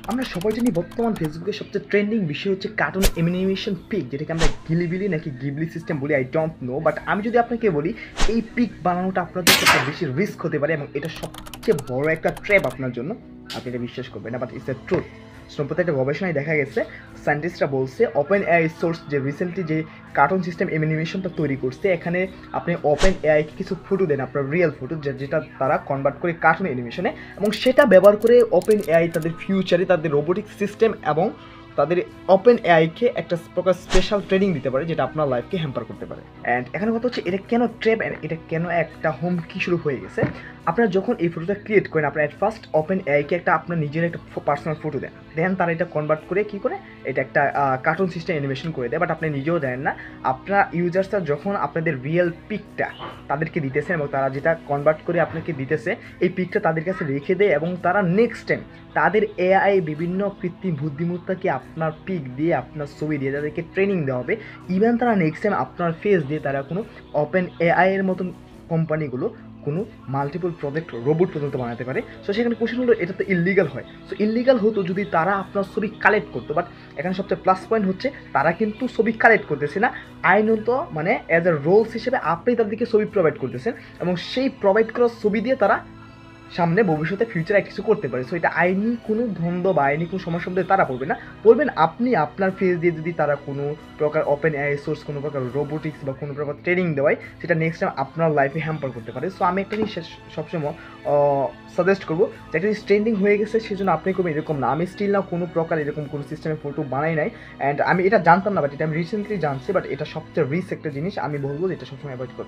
আমরা সবাই জানি বর্তমান ফেসবুকের সবচেয়ে ট্রেন্ডিং বিষয় হচ্ছে কার্টুন অ্যানিমেশন পিক, যেটাকে আমরা গিলিবিলি নাকি গিবলি সিস্টেম বলি, আই ডোন্ট নো। বাট আমি যদি আপনাকে বলি এই পিক বানানোটা আপনাদের একটা বেশি রিস্ক হতে পারে এবং এটা সবচেয়ে বড় একটা ট্র্যাপ আপনার জন্য। আপনি এটা বিশ্বাস করবেন না, বাট ইটস এ ট্রুথ। সম্প্রতি একটা গবেষণায় দেখা গেছে, সায়েন্টিস্টরা বলছে ওপেন এআই সোর্স যে রিসেন্টলি যে কার্টুন সিস্টেম অ্যানিমেশনটা তৈরি করছে, এখানে আপনি ওপেন এআইকে কিছু ফটো দেন, আপনার রিয়েল ফটো, যেটা তারা কনভার্ট করে কার্টুন অ্যানিমেশনে, এবং সেটা ব্যবহার করে ওপেন এআই তাদের ফিউচারে তাদের রোবোটিক সিস্টেম এবং তাদের ওপেন এআইকে একটা প্রকার স্পেশাল ট্রেনিং দিতে পারে, যেটা আপনার লাইফকে হ্যাম্পার করতে পারে। অ্যান্ড এখানে কথা হচ্ছে এটা কেন ট্র্যাপ, এটা কেন একটা হুমকি শুরু হয়ে গেছে। আপনারা যখন এই ফটোটা ক্রিয়েট করেন, আপনার অ্যাট ফার্স্ট ওপেন এআইকে একটা আপনার নিজের একটা পার্সোনাল ফটো দেন, দেন তারা এটা কনভার্ট করে কী করে এটা একটা কার্টুন সিস্টেম অ্যানিমেশন করে দেয়। বাট আপনি নিজেও জানেন না আপনার ইউজার্সরা যখন আপনাদের রিয়েল পিকটা তাদেরকে দিতেছে এবং তারা যেটা কনভার্ট করে আপনাকে দিতেছে, এই পিকটা তাদের কাছে রেখে দেয় এবং তারা নেক্সট টাইম তাদের এআই বিভিন্ন কৃত্রিম বুদ্ধিমত্তাকে আপনার পিক দিয়ে, আপনার ছবি দিয়ে তাদেরকে ট্রেনিং দেওয়া হবে। ইভেন তারা নেক্সট টাইম আপনার ফেস দিয়ে তারা কোনো ওপেন এআই এর মতন কোম্পানিগুলো কোনো মাল্টিপল প্রজেক্ট রোবট পর্যন্ত বানাতে পারে। সো সেখানে কোশ্চেন হলো এটা তো ইললিগাল হয়। সো ইললিগাল হতো যদি তারা আপনার ছবি কালেক্ট করতো, বাট এখানে সবচেয়ে প্লাস পয়েন্ট হচ্ছে তারা কিন্তু ছবি কালেক্ট করতেছে না, আইনত মানে অ্যাজ এ রোলস হিসেবে আপনি তাদেরকে ছবি প্রোভাইড করতেছেন এবং সেই প্রোভাইড করা ছবি দিয়ে তারা সামনে ভবিষ্যতে ফিউচারে কিছু করতে পারে। সো এটা আইনি কোনো দ্বন্দ্ব বা আইনি কোনো সমস্যার মধ্যে তারা পড়বে না, পড়বেন আপনি আপনার ফেস দিয়ে যদি তারা কোনো প্রকার ওপেন এআই সোর্স, কোনো প্রকার রোবোটিক্স বা কোনো প্রকার ট্রেনিং দেওয়ায়, সেটা নেক্সট টাইম আপনার লাইফে হ্যাম্পার করতে পারে। সো আমি একটা জিনিস সবসময় সাজেস্ট করবো যে একটা জিনিস ট্রেন্ডিং হয়ে গেছে সেজন্য আপনি করবেন এরকম না। আমি স্টিল না কোনো প্রকার এরকম কোনো সিস্টেমের ফটো বানাই নাই, অ্যান্ড আমি এটা জানতাম না, বাট এটা আমি রিসেন্টলি জানছি। বাট এটা সবচেয়ে রিস্ক একটা জিনিস, আমি বলবো যে এটা সবসময় অ্যাভয়েড করবেন।